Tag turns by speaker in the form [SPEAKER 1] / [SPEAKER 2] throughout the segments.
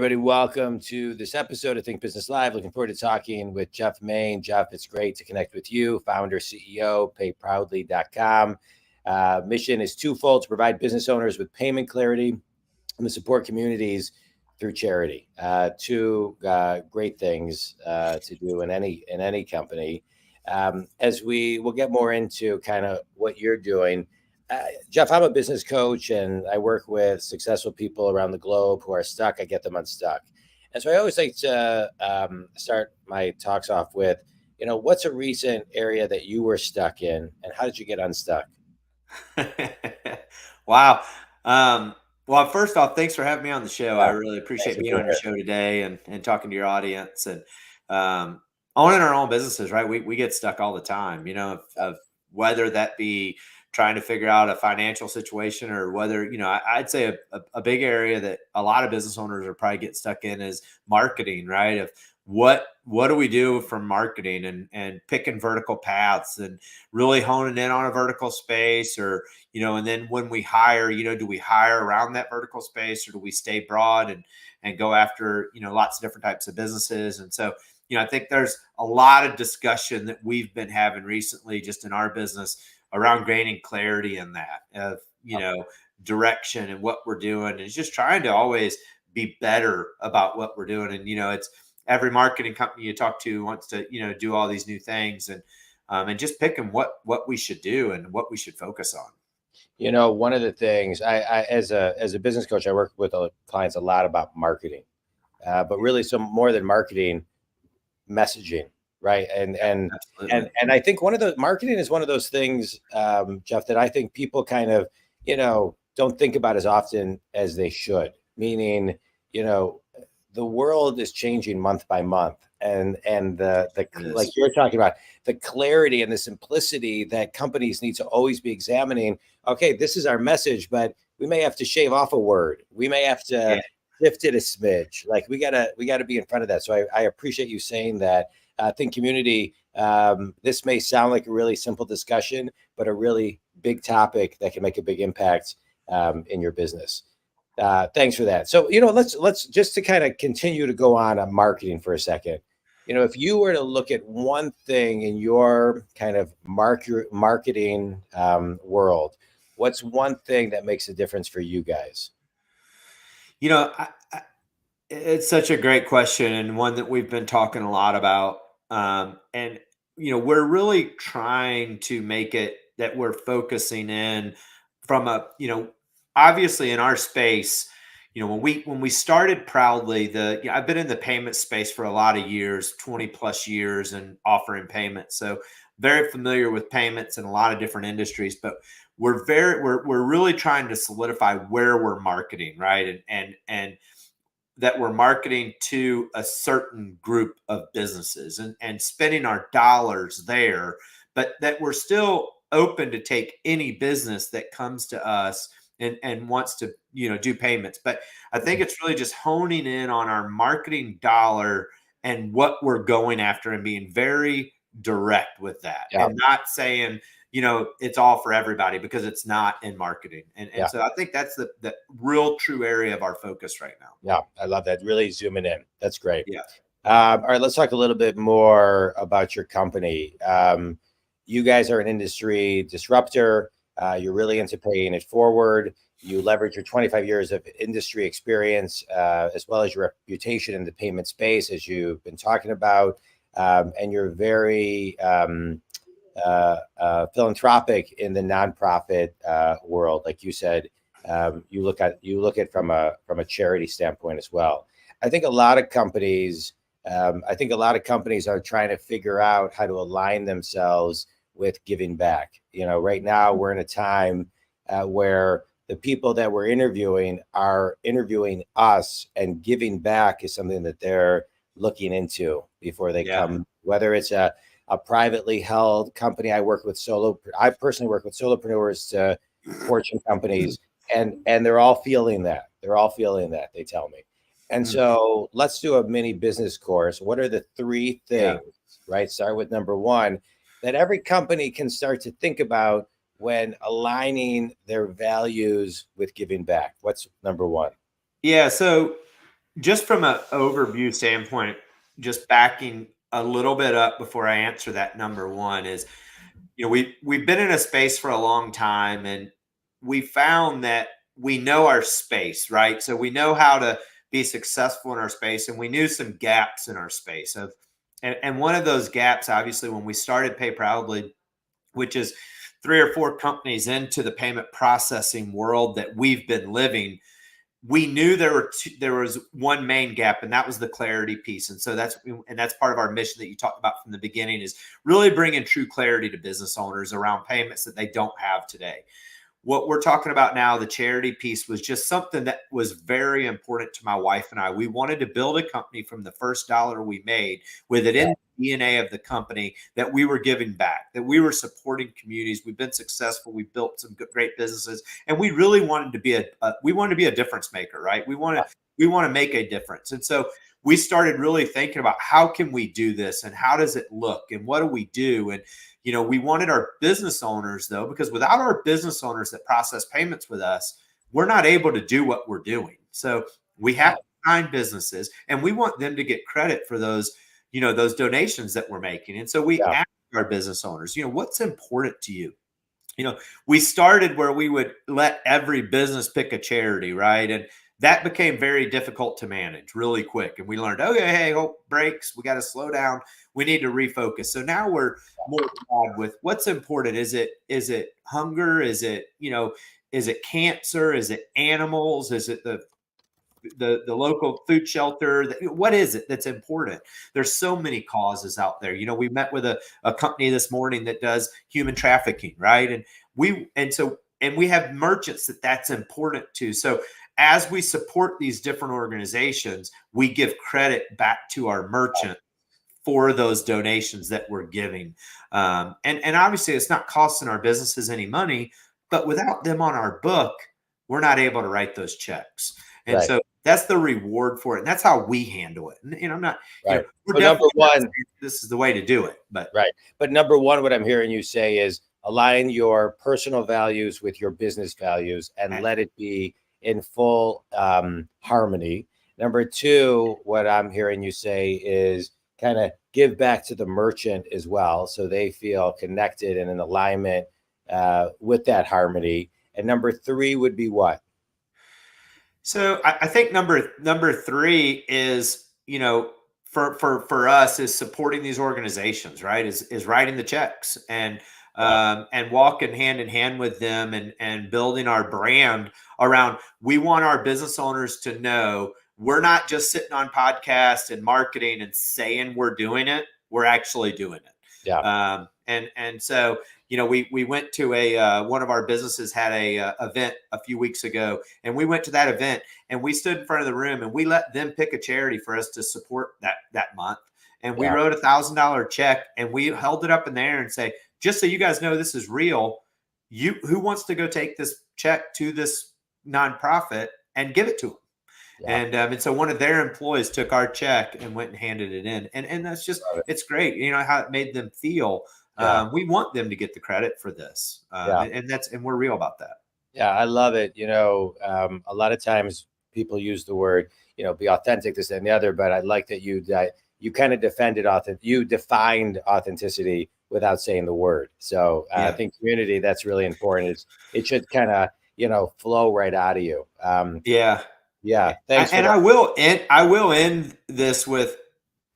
[SPEAKER 1] everybody. Welcome to this episode of Think Business Live. Looking forward to talking with Jeff Maine. Jeff, it's great to connect with you, founder, CEO, payproudly.com. Mission is twofold: to provide business owners with payment clarity and to support communities through charity. Two great things to do in any company. As we'll get more into kind of what you're doing. Jeff, I'm a business coach and I work with successful people around the globe who are stuck. I get them unstuck. And so I always like to start my talks off with, what's a recent area that you were stuck in and how did you get unstuck?
[SPEAKER 2] Wow. Well, first off, thanks for having me on the show. I really appreciate being on your
[SPEAKER 1] here.
[SPEAKER 2] show today and talking to your audience and owning our own businesses, right? We get stuck all the time, of whether that be trying to figure out a financial situation or whether, I'd say a big area that a lot of business owners are probably getting stuck in is marketing, right? Of what do we do for marketing and picking vertical paths and really honing in on a vertical space or, and then when we hire, do we hire around that vertical space or do we stay broad and go after, lots of different types of businesses? And so, I think there's a lot of discussion that we've been having recently just in our business around gaining clarity in that of, direction and what we're doing. And it's just trying to always be better about what we're doing. And, it's every marketing company you talk to wants to, do all these new things and just picking what we should do and what we should focus on.
[SPEAKER 1] One of the things I as a business coach, I work with clients a lot about marketing, but really some more than marketing, messaging, right? And I think one of the marketing is one of those things, Jeff, that I think people kind of, don't think about as often as they should. Meaning, the world is changing month by month, and the like you're talking about, the clarity and the simplicity that companies need to always be examining. Okay, this is our message, but we may have to shave off a word. We may have to shift it a smidge. Like we gotta be in front of that. So I appreciate you saying that. Think community. This may sound like a really simple discussion, but a really big topic that can make a big impact in your business. Thanks for that. So, let's just to kind of continue to go on marketing for a second. If you were to look at one thing in your kind of marketing world, what's one thing that makes a difference for you guys?
[SPEAKER 2] It's such a great question and one that we've been talking a lot about. And, we're really trying to make it that we're focusing in from a, obviously in our space, when we started Proudly, I've been in the payment space for a lot of years, 20 plus years and offering payments. So very familiar with payments in a lot of different industries, but we're really trying to solidify where we're marketing, right? And that we're marketing to a certain group of businesses and spending our dollars there, but that we're still open to take any business that comes to us and wants to, do payments. But I think it's really just honing in on our marketing dollar and what we're going after and being very direct with that and not saying, it's all for everybody because it's not in marketing. And so I think that's the real true area of our focus right now.
[SPEAKER 1] Yeah, I love that. Really zooming in. That's great.
[SPEAKER 2] Yeah.
[SPEAKER 1] All right, let's talk a little bit more about your company. You guys are an industry disruptor. You're really into paying it forward. You leverage your 25 years of industry experience, as well as your reputation in the payment space, as you've been talking about. And you're very philanthropic in the nonprofit world, like you said. You look at from a charity standpoint as well. I think a lot of companies are trying to figure out how to align themselves with giving back. Right now we're in a time where the people that we're interviewing are interviewing us, and giving back is something that they're looking into before they come, whether it's a privately held company. I personally work with solopreneurs to Fortune companies, and they're all feeling that. They tell me. And so let's do a mini business course. What are the three things, right? Start with number one, that every company can start to think about when aligning their values with giving back. What's number one?
[SPEAKER 2] Yeah. So just from an overview standpoint, just backing a little bit up before I answer that, number one is, we've been in a space for a long time, and we found that we know our space, right? So we know how to be successful in our space, and we knew some gaps in our space of, and one of those gaps, obviously, when we started Pay Proudly, which is 3 or 4 companies into the payment processing world that we've been living, we knew there was one main gap, and that was the clarity piece. And so that's part of our mission that you talked about from the beginning, is really bringing true clarity to business owners around payments that they don't have today. What we're talking about now, the charity piece, was just something that was very important to my wife and I. We wanted to build a company from the first dollar we made with it in the DNA of the company, that we were giving back, that we were supporting communities. We've been successful. We built some great businesses, and we really wanted to be a difference maker, right? We want to make a difference. And so we started really thinking about, how can we do this, and how does it look, and what do we do? And we wanted our business owners, though, because without our business owners that process payments with us, we're not able to do what we're doing. So we have to find businesses, and we want them to get credit for those, those donations that we're making. And so we ask our business owners, what's important to you? We started where we would let every business pick a charity, right? And that became very difficult to manage really quick. And we learned, okay, hey, breaks. We got to slow down. We need to refocus. So now we're more broad with what's important. Is it hunger? Is it cancer? Is it animals? Is it the local food shelter? What is it that's important? There's so many causes out there. We met with a company this morning that does human trafficking, right? And we have merchants that's important to. So as we support these different organizations, we give credit back to our merchant for those donations that we're giving. And obviously it's not costing our businesses any money, but without them on our book, we're not able to write those checks. And so that's the reward for it. And that's how we handle it. And I'm not, we're definitely number one, this is the way to do it. But
[SPEAKER 1] But number one, what I'm hearing you say is align your personal values with your business values and let it be in full harmony. Number two, what I'm hearing you say is kind of give back to the merchant as well, so they feel connected and in alignment with that harmony. And number three would be what?
[SPEAKER 2] So I think number three is, for us, is supporting these organizations, right? Is writing the checks and walking hand in hand with them, and building our brand around. We want our business owners to know we're not just sitting on podcasts and marketing and saying we're doing it. We're actually doing it. And so, we went to one of our businesses had a event a few weeks ago, and we went to that event, and we stood in front of the room, and we let them pick a charity for us to support that month. And we wrote $1,000 check, and we held it up in the air and say, just so you guys know this is real, who wants to go take this check to this nonprofit and give it to them? And so one of their employees took our check and went and handed it in. And that's just, it's great. How it made them feel. We want them to get the credit for this. And we're real about that.
[SPEAKER 1] Yeah, I love it. A lot of times people use the word, be authentic, this and the other, but I like that you kind of you defined authenticity without saying the word. So I think community, that's really important. It should kind of, flow right out of you. Yeah. Thanks.
[SPEAKER 2] And I will end this with,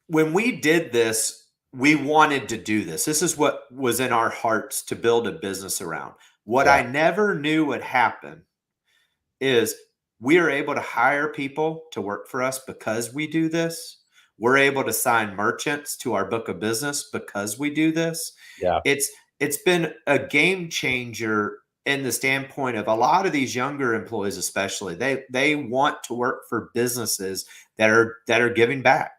[SPEAKER 2] when we did this, we wanted to do this. This is what was in our hearts to build a business around. What I never knew would happen is we are able to hire people to work for us because we do this. We're able to sign merchants to our book of business because we do this. It's been a game changer in the standpoint of a lot of these younger employees, especially they want to work for businesses that are giving back.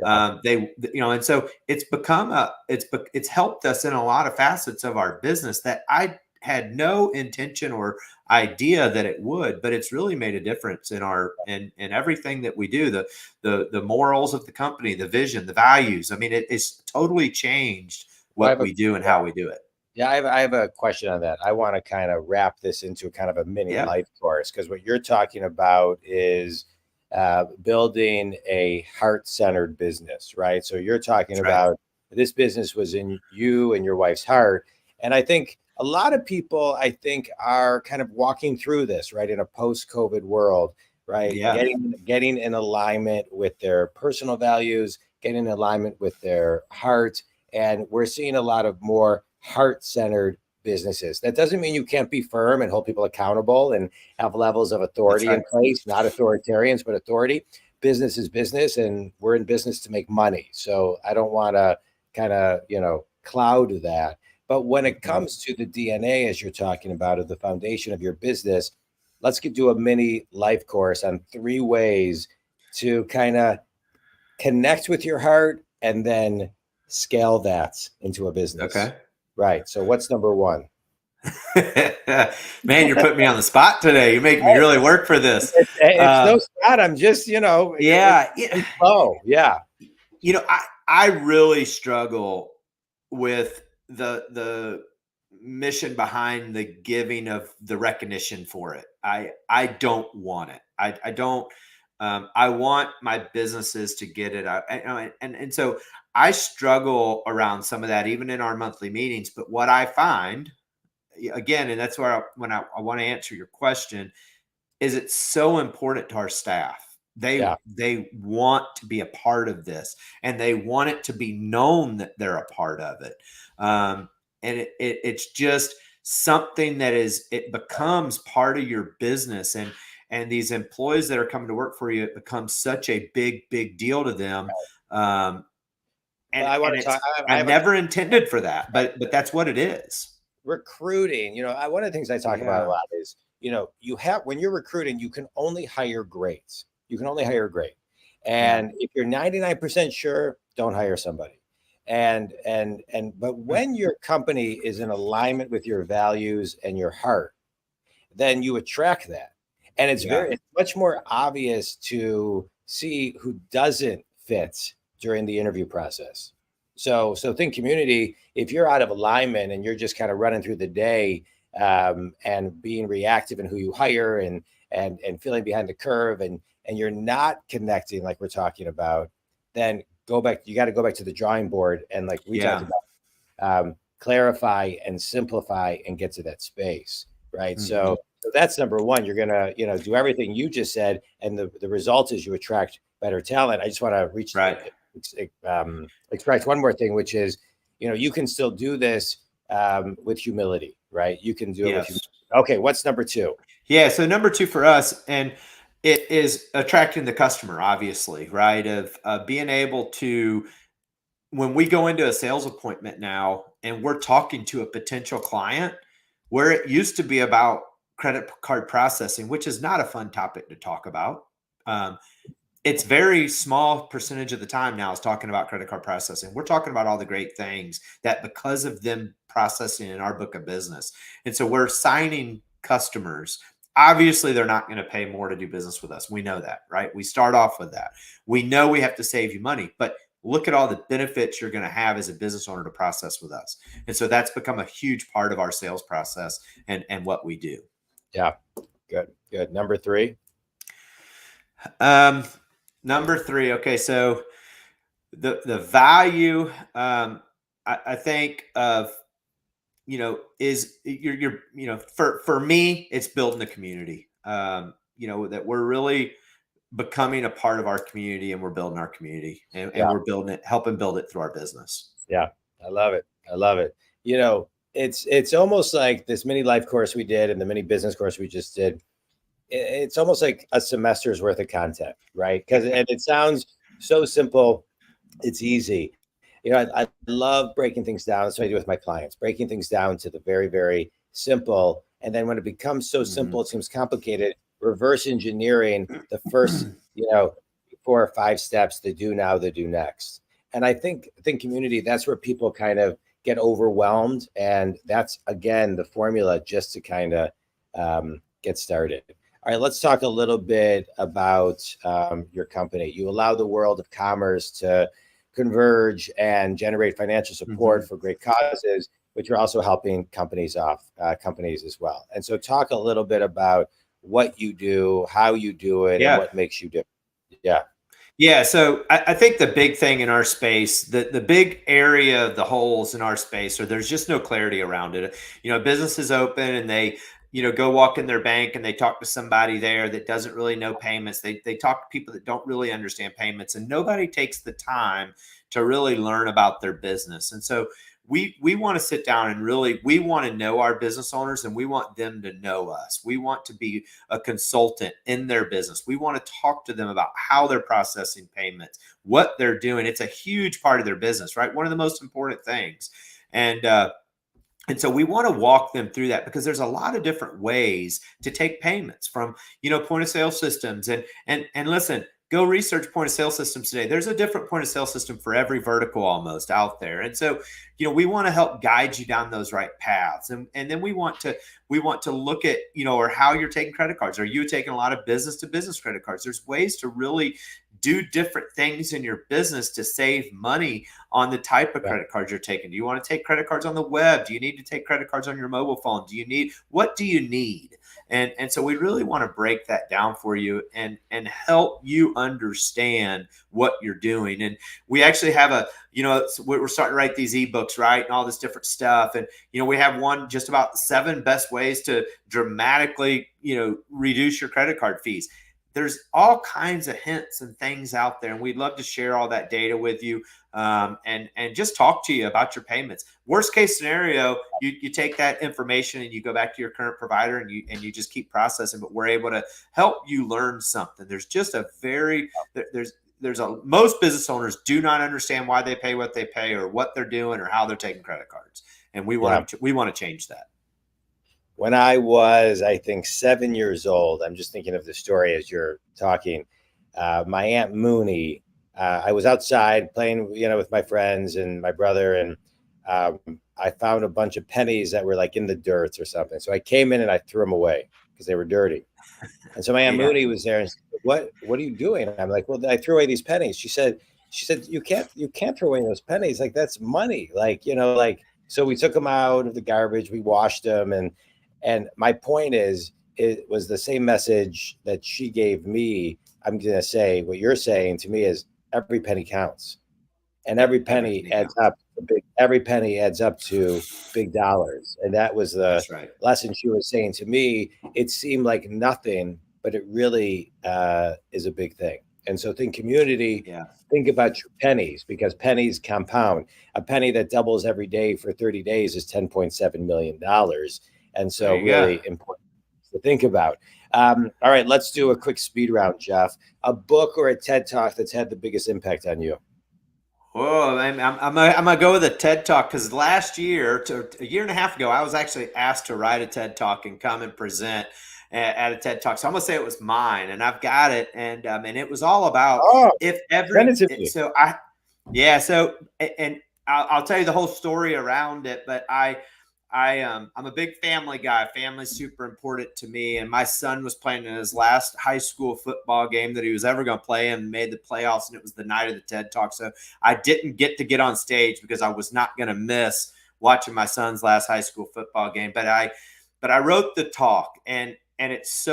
[SPEAKER 2] And so it's become it's helped us in a lot of facets of our business that I had no intention or idea that it would, but it's really made a difference in in everything that we do, the morals of the company, the vision, the values. I mean, it's totally changed what we do and how we do it.
[SPEAKER 1] Yeah, I have a question on that. I want to kind of wrap this into kind of a mini life course, because what you're talking about is building a heart-centered business, right? So you're talking
[SPEAKER 2] That's right.
[SPEAKER 1] about this business was in you and your wife's heart. And I think a lot of people, I think, are kind of walking through this, right, in a post-COVID world, right?
[SPEAKER 2] Yeah.
[SPEAKER 1] Getting in alignment with their personal values, getting in alignment with their heart. And we're seeing a lot of more heart-centered businesses. That doesn't mean you can't be firm and hold people accountable and have levels of
[SPEAKER 2] That's
[SPEAKER 1] authority
[SPEAKER 2] right.
[SPEAKER 1] in place, not authoritarians, but authority. Business is business, and we're in business to make money. So I don't want to kind of, cloud that. But when it
[SPEAKER 2] Mhm.
[SPEAKER 1] comes to the DNA, as you're talking about, of the foundation of your business, let's do a mini life course on 3 ways to kind of connect with your heart and then scale that into a business.
[SPEAKER 2] Okay.
[SPEAKER 1] Right. So what's number one?
[SPEAKER 2] Man, you're putting me on the spot today. You're making me really work for this.
[SPEAKER 1] It's no
[SPEAKER 2] Um,
[SPEAKER 1] spot. I'm just,
[SPEAKER 2] yeah, yeah.
[SPEAKER 1] in flow. Yeah.
[SPEAKER 2] I really struggle with the mission behind the giving of the recognition for it. I don't want it. I don't. I want my businesses to get it out, and so I struggle around some of that, even in our monthly meetings. But what I find, again, and that's where I want to answer your question, is it's so important to our staff.
[SPEAKER 1] Yeah.
[SPEAKER 2] They want to be a part of this, and they want it to be known that they're a part of it. And it's just something that it becomes part of your business, and these employees that are coming to work for you, it becomes such a big deal to them. Um,
[SPEAKER 1] Well,
[SPEAKER 2] and
[SPEAKER 1] I want
[SPEAKER 2] and
[SPEAKER 1] to talk.
[SPEAKER 2] it's
[SPEAKER 1] I
[SPEAKER 2] I
[SPEAKER 1] have a
[SPEAKER 2] never intended for that,
[SPEAKER 1] right.
[SPEAKER 2] but that's what it is.
[SPEAKER 1] Recruiting. One of the things I talk about a
[SPEAKER 2] Yeah,
[SPEAKER 1] lot is, you have when you're recruiting, you can only hire greats. You can only hire great.
[SPEAKER 2] yeah,
[SPEAKER 1] And if you're 99% sure, don't hire somebody. But when your company is in alignment with your values and your heart, then you attract that. And
[SPEAKER 2] yeah,
[SPEAKER 1] it's much more obvious to see who doesn't fit during the interview process. So think community. If you're out of alignment and you're just kind of running through the day, and being reactive in who you hire, and feeling behind the curve, and you're not connecting like we're talking about, then go back. You got to go back to the drawing board, and like we talked
[SPEAKER 2] yeah.
[SPEAKER 1] about, clarify and simplify and get to that space, right?
[SPEAKER 2] Mhm.
[SPEAKER 1] So that's number one. You're gonna, do everything you just said, and the result is you attract better talent. I just want to
[SPEAKER 2] Right.
[SPEAKER 1] extract one more thing, which is, you can still do this, with humility, right? You can do it with humility.
[SPEAKER 2] Yes.
[SPEAKER 1] Okay, what's number two?
[SPEAKER 2] Yeah. So number two for us, and it is attracting the customer, obviously, right? Of being able to, when we go into a sales appointment now and we're talking to a potential client, where it used to be about credit card processing, which is not a fun topic to talk about. Um, it's very small percentage of the time now is talking about credit card processing. We're talking about all the great things that because of them processing in our book of business. And so we're signing customers. Obviously, they're not going to pay more to do business with us. We know that, right? We start off with that. We know we have to save you money, but look at all the benefits you're going to have as a business owner to process with us. And so that's become a huge part of our sales process and what we do.
[SPEAKER 1] Yeah, good. Number three.
[SPEAKER 2] Um, Number three. Okay, so the value, I think of, is for me, it's building a community. That we're really becoming a part of our community, and we're building our community, and
[SPEAKER 1] Yeah.
[SPEAKER 2] we're building it, helping build it through our business.
[SPEAKER 1] Yeah, I love it. I love it. It's almost like this mini life course we did and the mini business course we just did. It's almost like a semester's worth of content, right? And it sounds so simple. It's easy. I love breaking things down. That's what I do with my clients, breaking things down to the very, very simple. And then when it becomes so
[SPEAKER 2] Mhm.
[SPEAKER 1] simple, it seems complicated, reverse engineering the first, 4 or 5 steps, the do now, the do next. And I think community, that's where people kind of get overwhelmed. And that's, again, the formula just to kind of, get started. All right, let's talk a little bit about, your company. You allow the world of commerce to converge and generate financial support
[SPEAKER 2] Mhm.
[SPEAKER 1] for great causes, but you're also helping companies as well. And so, talk a little bit about what you do, how you do it, and
[SPEAKER 2] Yeah.
[SPEAKER 1] what makes you different. Yeah.
[SPEAKER 2] Yeah, so I think the big thing in our space, the big area of the holes in our space, or there's just no clarity around it. Business is open and they, go walk in their bank and they talk to somebody there that doesn't really know payments. They talk to people that don't really understand payments, and nobody takes the time to really learn about their business. And so we want to sit down and really we want to know our business owners, and we want them to know us. We want to be a consultant in their business. We want to talk to them about how they're processing payments, what they're doing. It's a huge part of their business, right? One of the most important things. And so we want to walk them through that, because there's a lot of different ways to take payments from, point of sale systems. And listen, go research point of sale systems today. There's a different point of sale system for every vertical almost out there. And so, we want to help guide you down those right paths. And then we want to look at, or how you're taking credit cards. Are you taking a lot of business to business credit cards? There's ways to really do different things in your business to save money on the type of credit cards you're taking. Do you want to take credit cards on the web? Do you need to take credit cards on your mobile phone? What do you need? And so we really want to break that down for you and help you understand what you're doing. And we actually have we're starting to write these ebooks, right? And all this different stuff. And, we have one just about 7 best ways to dramatically, reduce your credit card fees. There's all kinds of hints and things out there, and we'd love to share all that data with you, and just talk to you about your payments. Worst case scenario, you take that information and you go back to your current provider and you just keep processing. But we're able to help you learn something. There's just most business owners do not understand why they pay what they pay, or what they're doing, or how they're taking credit cards, and we want to change that.
[SPEAKER 1] When I was, I think, 7 years old, I'm just thinking of the story as you're talking. My Aunt Mooney, I was outside playing, with my friends and my brother, and I found a bunch of pennies that were like in the dirt or something. So I came in and I threw them away because they were dirty. And so my Aunt Mooney was there and said, what are you doing? And I'm like, well, I threw away these pennies. She said, you can't throw away those pennies. Like, that's money. So we took them out of the garbage, we washed them, and my point is, it was the same message that she gave me. I'm going to say what you're saying to me is every penny counts, and every penny adds up. Every penny adds up to big dollars. And that was the lesson she was saying to me. It seemed like nothing, but it really is a big thing. And so think community, think about your pennies, because pennies compound. A penny that doubles every day for 30 days is $10.7 million. And so really important to think about. All right, let's do a quick speed round, Jeff. A book or a TED Talk that's had the biggest impact on you?
[SPEAKER 2] Oh, I'm gonna go with a TED Talk, because last year, a year and a half ago, I was actually asked to write a TED Talk and come and present at a TED Talk. So I'm gonna say it was mine, and I've got it, and it was all about I'll tell you the whole story around it, but I'm a big family guy. Family's super important to me. And my son was playing in his last high school football game that he was ever going to play, and made the playoffs. And it was the night of the TED Talk. So I didn't get on stage because I was not going to miss watching my son's last high school football game. But I wrote the talk, and it's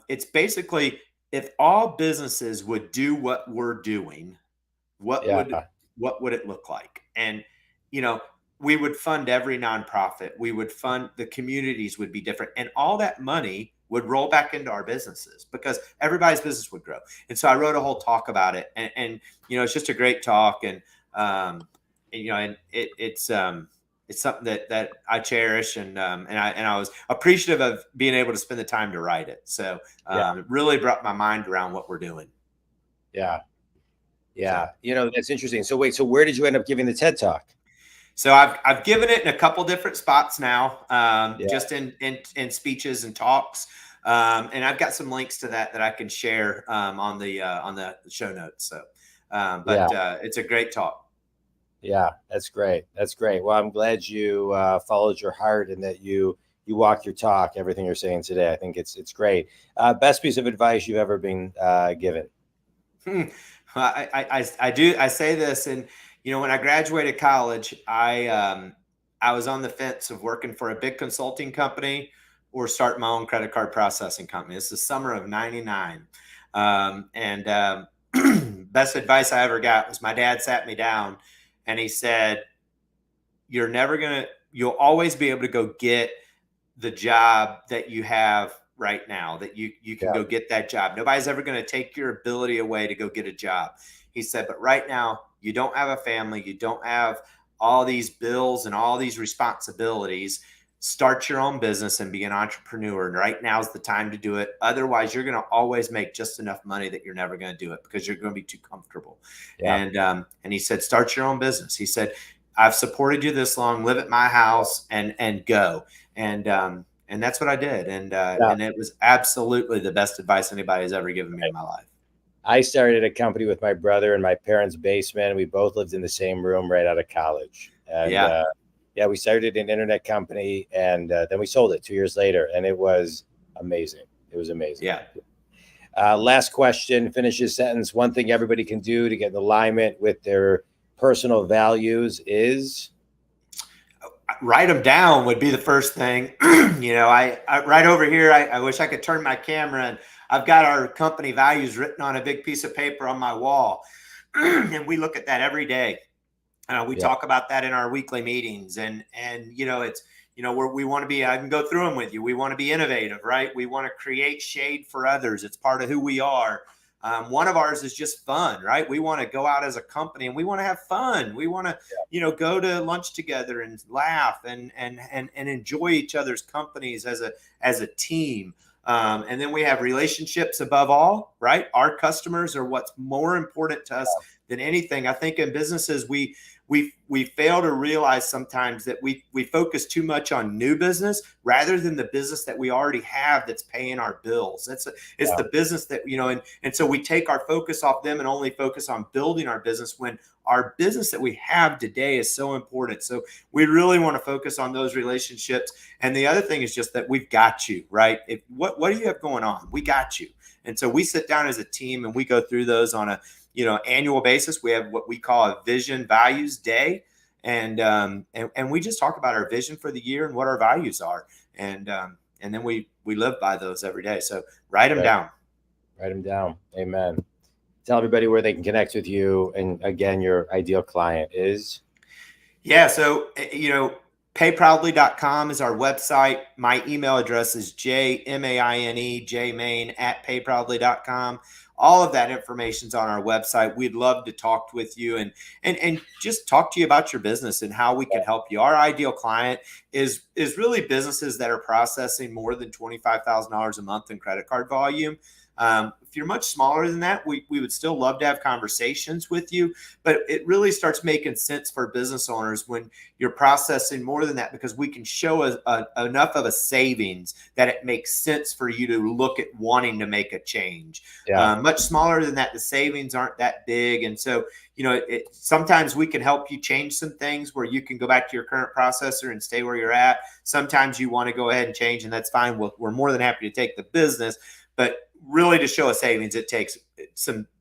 [SPEAKER 2] it's basically, if all businesses would do what we're doing, what would it look like? And, we would fund every nonprofit. We would fund the communities, would be different. And all that money would roll back into our businesses, because everybody's business would grow. And so I wrote a whole talk about it. And it's just a great talk. And it's something that I cherish. And I was appreciative of being able to spend the time to write it. So it really brought my mind around what we're doing.
[SPEAKER 1] Yeah. That's interesting. So wait, so where did you end up giving the TED Talk?
[SPEAKER 2] So I've given it in a couple different spots now, just in speeches and talks, and I've got some links to that I can share on the show notes. So, it's a great talk.
[SPEAKER 1] Yeah, that's great. That's great. Well, I'm glad you followed your heart, and that you walk your talk. Everything you're saying today, I think it's great. Best piece of advice you've ever been given?
[SPEAKER 2] I say this, and when I graduated college, I was on the fence of working for a big consulting company or start my own credit card processing company. This is summer of '99. Best advice I ever got was my dad sat me down and he said, you'll always be able to go get the job that you have right now, that you can go get that job. Nobody's ever going to take your ability away to go get a job. He said, but right now you don't have a family. You don't have all these bills and all these responsibilities. Start your own business and be an entrepreneur. And right now is the time to do it. Otherwise, you're going to always make just enough money that you're never going to do it because you're going to be too comfortable. Yeah. And he said, start your own business. He said, I've supported you this long, live at my house and go. And that's what I did. And it was absolutely the best advice anybody has ever given me in my life.
[SPEAKER 1] I started a company with my brother in my parents' basement. We both lived in the same room right out of college. And we started an internet company and then we sold it 2 years later. And it was amazing. It was amazing.
[SPEAKER 2] Yeah.
[SPEAKER 1] Last question, finish your sentence. One thing everybody can do to get in alignment with their personal values is?
[SPEAKER 2] Write them down would be the first thing. I right over here, I wish I could turn my camera and I've got our company values written on a big piece of paper on my wall. And we look at that every day. We talk about that in our weekly meetings and it's, we want to be, I can go through them with you. We want to be innovative, right? We want to create shade for others. It's part of who we are. One of ours is just fun, right? We want to go out as a company and we want to have fun. We want to, go to lunch together and laugh and enjoy each other's companies as a team. And then we have relationships above all, right? Our customers are what's more important to us than anything. I think in businesses, we fail to realize sometimes that we focus too much on new business rather than the business that we already have that's paying our bills. It's the business that, and so we take our focus off them and only focus on building our business when our business that we have today is so important. So we really want to focus on those relationships. And the other thing is just that we've got you, right? What do you have going on? We got you. And so we sit down as a team and we go through those on a annual basis. We have what we call a vision values day. And we just talk about our vision for the year and what our values are. And then we live by those every day. So write them down.
[SPEAKER 1] Write them down. Amen. Tell everybody where they can connect with you. And again, your ideal client is?
[SPEAKER 2] Yeah. So, payproudly.com is our website. My email address is jmaine@payproudly.com. All of that information is on our website. We'd love to talk with you and just talk to you about your business and how we can help you. Our ideal client is really businesses that are processing more than $25,000 a month in credit card volume. If you're much smaller than that, we would still love to have conversations with you, but it really starts making sense for business owners when you're processing more than that, because we can show enough of a savings that it makes sense for you to look at wanting to make a change. Much smaller than that, the savings aren't that big. And so, sometimes we can help you change some things where you can go back to your current processor and stay where you're at. Sometimes you want to go ahead and change, and that's fine. We're more than happy to take the business, but really to show a savings, it takes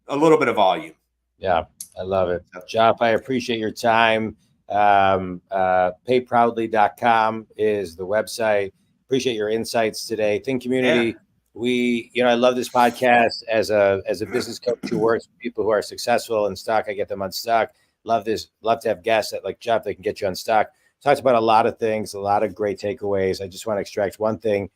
[SPEAKER 2] a little bit of volume.
[SPEAKER 1] Yeah, I love it. Jeff, I appreciate your time. Payproudly.com is the website. Appreciate your insights today. Think Community. Yeah. I love this podcast as a business coach who works with people who are successful and stuck. I get them unstuck. Love to have guests that like Jeff that can get you unstuck. Talked about a lot of things, a lot of great takeaways. I just want to extract one thing,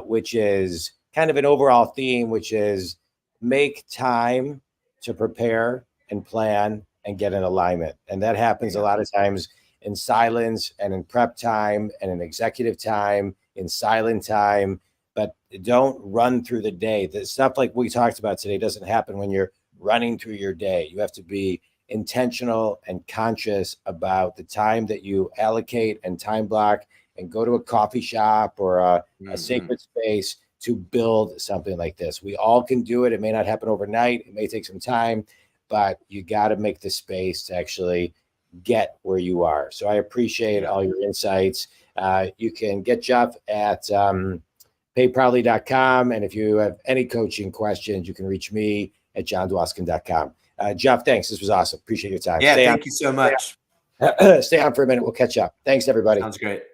[SPEAKER 1] which is kind of an overall theme, which is make time to prepare and plan and get in alignment. And that happens a lot of times in silence and in prep time and in executive time, in silent time, but don't run through the day. The stuff like we talked about today doesn't happen when you're running through your day. You have to be intentional and conscious about the time that you allocate and time block and go to a coffee shop or a sacred space to build something like this. We all can do it. It may not happen overnight. It may take some time, but you got to make the space to actually get where you are. So I appreciate all your insights. You can get Jeff at payproudly.com. And if you have any coaching questions, you can reach me at jondwoskin.com. Jeff, thanks. This was awesome. Appreciate your time.
[SPEAKER 2] Yeah, thank you so much.
[SPEAKER 1] Stay on for a minute. We'll catch up. Thanks, everybody.
[SPEAKER 2] Sounds great.